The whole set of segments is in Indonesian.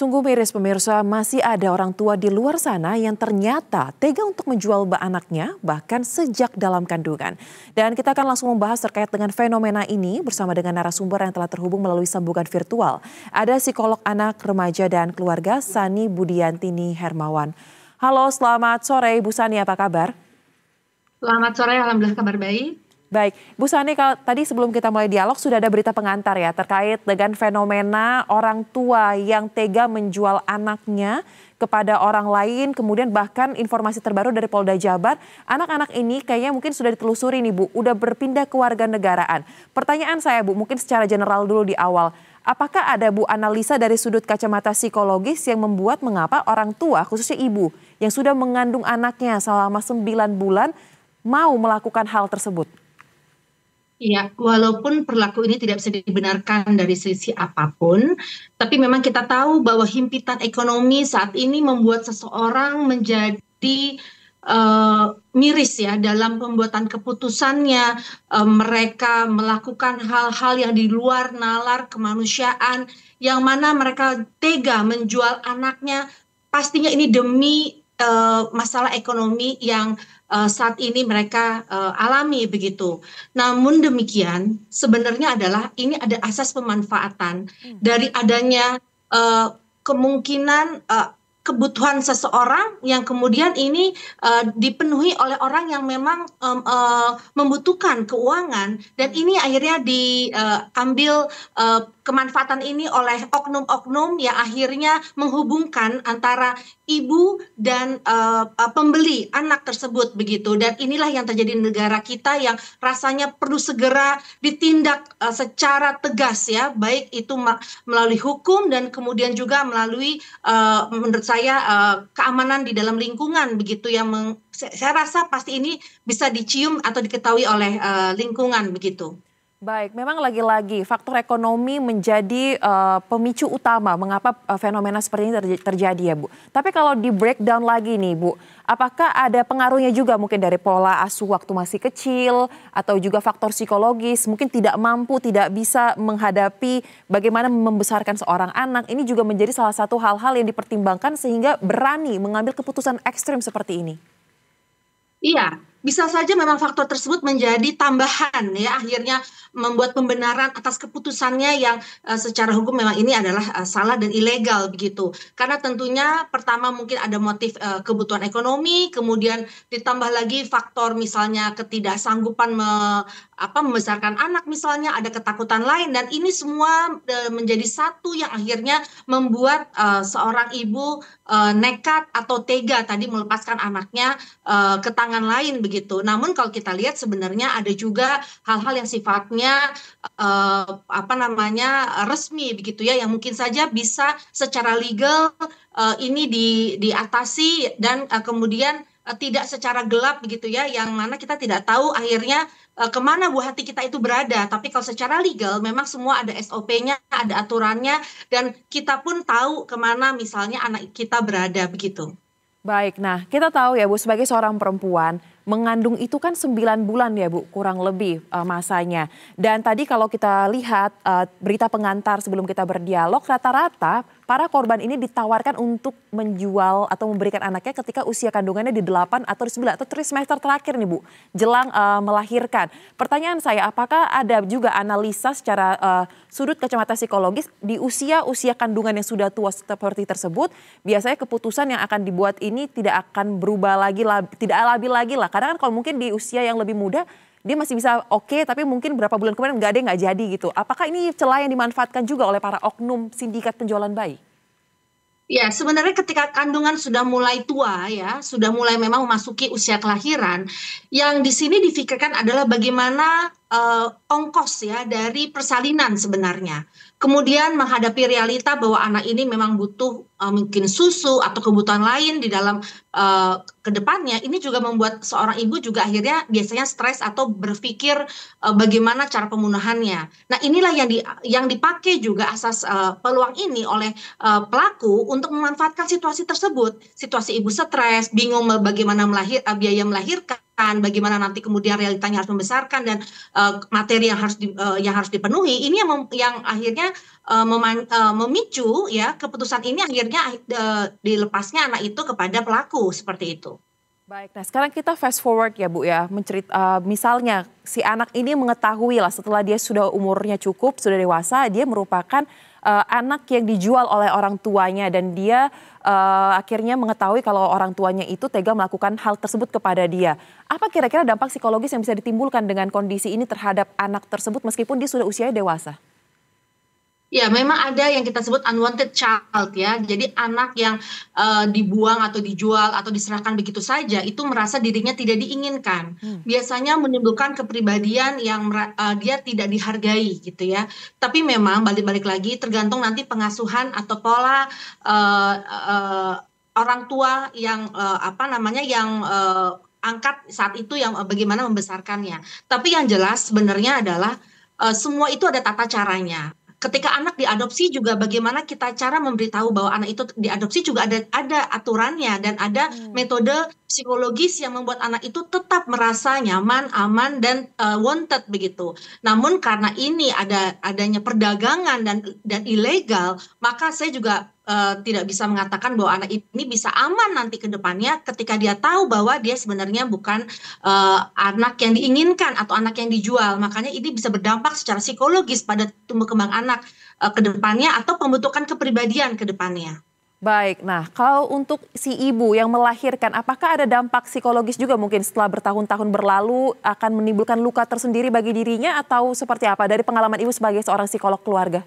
Sungguh miris pemirsa, masih ada orang tua di luar sana yang ternyata tega untuk menjual anaknya bahkan sejak dalam kandungan. Dan kita akan langsung membahas terkait dengan fenomena ini bersama dengan narasumber yang telah terhubung melalui sambungan virtual. Ada psikolog anak, remaja dan keluarga Sani Budiantini Hermawan. Halo, selamat sore Bu Sani, apa kabar? Selamat sore, alhamdulillah kabar baik. Baik, Bu Sani, kalau tadi sebelum kita mulai dialog sudah ada berita pengantar ya terkait dengan fenomena orang tua yang tega menjual anaknya kepada orang lain, kemudian bahkan informasi terbaru dari Polda Jabar, anak-anak ini kayaknya mungkin sudah ditelusuri nih Bu, udah berpindah ke warga negaraan. Pertanyaan saya Bu, mungkin secara general dulu di awal, apakah ada Bu analisa dari sudut kacamata psikologis yang membuat mengapa orang tua, khususnya ibu, yang sudah mengandung anaknya selama 9 bulan mau melakukan hal tersebut? Iya, walaupun perilaku ini tidak bisa dibenarkan dari sisi apapun, tapi memang kita tahu bahwa himpitan ekonomi saat ini membuat seseorang menjadi miris ya dalam pembuatan keputusannya. Mereka melakukan hal-hal yang di luar nalar kemanusiaan, yang mana mereka tega menjual anaknya. Pastinya ini demi masalah ekonomi yang saat ini mereka alami begitu. Namun demikian, sebenarnya adalah ini ada asas pemanfaatan dari adanya kemungkinan kebutuhan seseorang yang kemudian ini dipenuhi oleh orang yang memang membutuhkan keuangan, dan ini akhirnya diambil kemanfaatan ini oleh oknum-oknum yang akhirnya menghubungkan antara ibu dan pembeli anak tersebut begitu. Dan inilah yang terjadi di negara kita yang rasanya perlu segera ditindak secara tegas ya, baik itu melalui hukum dan kemudian juga melalui menurut saya keamanan di dalam lingkungan begitu, yang saya rasa pasti ini bisa dicium atau diketahui oleh lingkungan begitu. Baik, memang lagi-lagi faktor ekonomi menjadi pemicu utama mengapa fenomena seperti ini terjadi ya Bu. Tapi kalau di breakdown lagi nih Bu, apakah ada pengaruhnya juga mungkin dari pola asuh waktu masih kecil atau juga faktor psikologis, mungkin tidak mampu, tidak bisa menghadapi bagaimana membesarkan seorang anak, ini juga menjadi salah satu hal-hal yang dipertimbangkan sehingga berani mengambil keputusan ekstrim seperti ini? Iya, bisa saja memang faktor tersebut menjadi tambahan ya, akhirnya membuat pembenaran atas keputusannya yang secara hukum memang ini adalah salah dan ilegal begitu. Karena tentunya pertama mungkin ada motif kebutuhan ekonomi, kemudian ditambah lagi faktor misalnya ketidaksanggupan membesarkan anak, misalnya ada ketakutan lain, dan ini semua menjadi satu yang akhirnya membuat seorang ibu nekat atau tega tadi melepaskan anaknya ke tangan lain begitu. Namun kalau kita lihat sebenarnya ada juga hal-hal yang sifatnya resmi begitu ya, yang mungkin saja bisa secara legal ini diatasi dan kemudian tidak secara gelap begitu ya, yang mana kita tidak tahu akhirnya kemana buah hati kita itu berada. Tapi kalau secara legal memang semua ada SOP-nya, ada aturannya, dan kita pun tahu kemana misalnya anak kita berada begitu. Baik, nah kita tahu ya Bu, sebagai seorang perempuan, mengandung itu kan 9 bulan ya Bu, kurang lebih masanya. Dan tadi kalau kita lihat berita pengantar sebelum kita berdialog, rata-rata para korban ini ditawarkan untuk menjual atau memberikan anaknya ketika usia kandungannya di 8 atau di 9 atau trimester terakhir nih Bu, jelang melahirkan. Pertanyaan saya, apakah ada juga analisa secara sudut kacamata psikologis di usia kandungan yang sudah tua seperti tersebut, biasanya keputusan yang akan dibuat ini tidak akan berubah lagi, tidak labil lagi lah. Karena kan kalau mungkin di usia yang lebih muda, dia masih bisa oke, tapi mungkin berapa bulan kemudian nggak jadi gitu. Apakah ini celah yang dimanfaatkan juga oleh para oknum sindikat penjualan bayi? Ya, sebenarnya ketika kandungan sudah mulai tua ya, sudah mulai memang memasuki usia kelahiran, yang di sini difikirkan adalah bagaimana ongkos ya dari persalinan sebenarnya. Kemudian menghadapi realita bahwa anak ini memang butuh mungkin susu atau kebutuhan lain di dalam kedepannya. Ini juga membuat seorang ibu juga akhirnya biasanya stres atau berpikir bagaimana cara pemunahannya. Nah, inilah yang dipakai juga asas peluang ini oleh pelaku untuk memanfaatkan situasi tersebut. Situasi ibu stres, bingung bagaimana biaya melahirkan, bagaimana nanti kemudian realitanya harus membesarkan dan materi yang harus dipenuhi, ini yang akhirnya memicu ya keputusan ini akhirnya dilepasnya anak itu kepada pelaku seperti itu. Baik, nah sekarang kita fast forward ya Bu ya, misalnya si anak ini mengetahui lah setelah dia sudah umurnya cukup, sudah dewasa, dia merupakan anak yang dijual oleh orang tuanya dan dia akhirnya mengetahui kalau orang tuanya itu tega melakukan hal tersebut kepada dia. Apa kira-kira dampak psikologis yang bisa ditimbulkan dengan kondisi ini terhadap anak tersebut meskipun dia sudah usianya dewasa? Ya, memang ada yang kita sebut unwanted child ya. Jadi anak yang dibuang atau dijual atau diserahkan begitu saja itu merasa dirinya tidak diinginkan. Biasanya menimbulkan kepribadian yang dia tidak dihargai gitu ya. Tapi memang balik-balik lagi tergantung nanti pengasuhan atau pola orang tua yang angkat saat itu yang bagaimana membesarkannya. Tapi yang jelas sebenarnya adalah semua itu ada tata caranya. Ketika anak diadopsi juga bagaimana kita cara memberitahu bahwa anak itu diadopsi juga ada aturannya dan ada metode psikologis yang membuat anak itu tetap merasa nyaman, aman dan wanted begitu. Namun karena ini adanya perdagangan dan ilegal, maka saya juga tidak bisa mengatakan bahwa anak ini bisa aman nanti ke depannya ketika dia tahu bahwa dia sebenarnya bukan anak yang diinginkan atau anak yang dijual. Makanya ini bisa berdampak secara psikologis pada tumbuh kembang anak ke depannya atau pembentukan kepribadian ke depannya. Baik, nah kalau untuk si ibu yang melahirkan, apakah ada dampak psikologis juga mungkin setelah bertahun-tahun berlalu akan menimbulkan luka tersendiri bagi dirinya atau seperti apa dari pengalaman ibu sebagai seorang psikolog keluarga?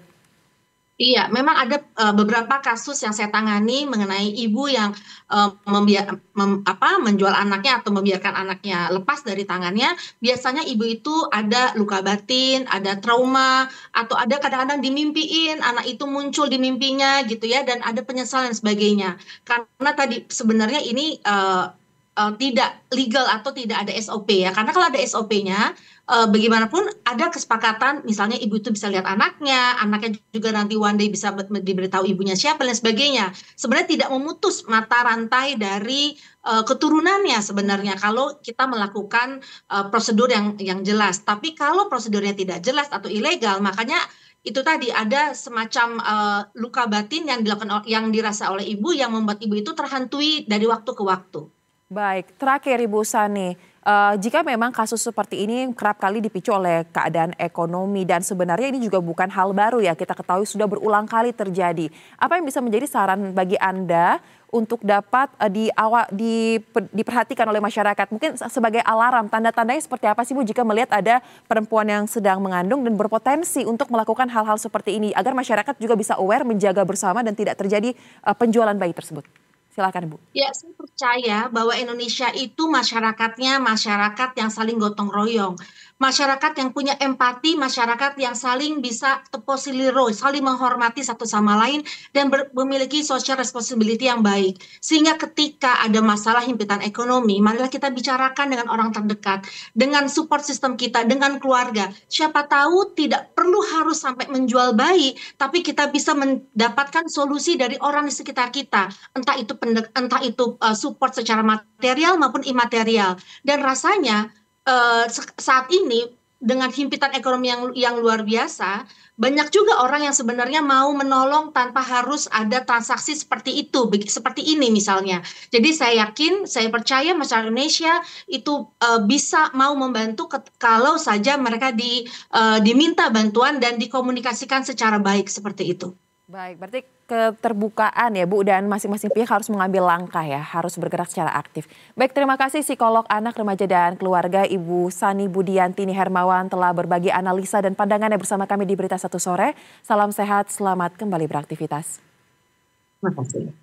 Iya, memang ada beberapa kasus yang saya tangani mengenai ibu yang menjual anaknya atau membiarkan anaknya lepas dari tangannya. Biasanya ibu itu ada luka batin, ada trauma, atau ada kadang-kadang dimimpiin anak itu muncul di mimpinya gitu ya, dan ada penyesalan dan sebagainya. Karena tadi sebenarnya ini tidak legal atau tidak ada SOP ya. Karena kalau ada SOP-nya, bagaimanapun ada kesepakatan, misalnya ibu itu bisa lihat anaknya juga nanti one day bisa diberitahu ibunya siapa dan sebagainya. Sebenarnya tidak memutus mata rantai dari keturunannya sebenarnya kalau kita melakukan prosedur yang jelas. Tapi kalau prosedurnya tidak jelas atau ilegal, makanya itu tadi ada semacam luka batin yang dirasa oleh ibu yang membuat ibu itu terhantui dari waktu ke waktu. Baik, terakhir Ibu Sani, jika memang kasus seperti ini kerap kali dipicu oleh keadaan ekonomi dan sebenarnya ini juga bukan hal baru ya, kita ketahui sudah berulang kali terjadi. Apa yang bisa menjadi saran bagi Anda untuk dapat diperhatikan oleh masyarakat? Mungkin sebagai alarm, tanda-tandanya seperti apa sih Bu jika melihat ada perempuan yang sedang mengandung dan berpotensi untuk melakukan hal-hal seperti ini agar masyarakat juga bisa aware, menjaga bersama dan tidak terjadi penjualan bayi tersebut? Silakan Bu. Ya, saya percaya bahwa Indonesia itu masyarakatnya masyarakat yang saling gotong royong. Masyarakat yang punya empati, masyarakat yang saling bisa teposiliro, saling menghormati satu sama lain dan memiliki social responsibility yang baik. Sehingga ketika ada masalah himpitan ekonomi, marilah kita bicarakan dengan orang terdekat, dengan support system kita, dengan keluarga. Siapa tahu tidak perlu harus sampai menjual bayi, tapi kita bisa mendapatkan solusi dari orang di sekitar kita. Entah itu support secara material maupun imaterial. Dan rasanya saat ini dengan himpitan ekonomi yang luar biasa, banyak juga orang yang sebenarnya mau menolong tanpa harus ada transaksi seperti itu, seperti ini misalnya. Jadi saya yakin, saya percaya masyarakat Indonesia itu bisa mau membantu kalau saja mereka diminta bantuan dan dikomunikasikan secara baik seperti itu. Baik, berarti keterbukaan ya Bu, dan masing-masing pihak harus mengambil langkah ya, harus bergerak secara aktif. Baik, terima kasih psikolog anak, remaja dan keluarga Ibu Sani Budiantini Hermawan telah berbagi analisa dan pandangannya bersama kami di Berita Satu Sore. Salam sehat, selamat kembali beraktivitas. Terima kasih.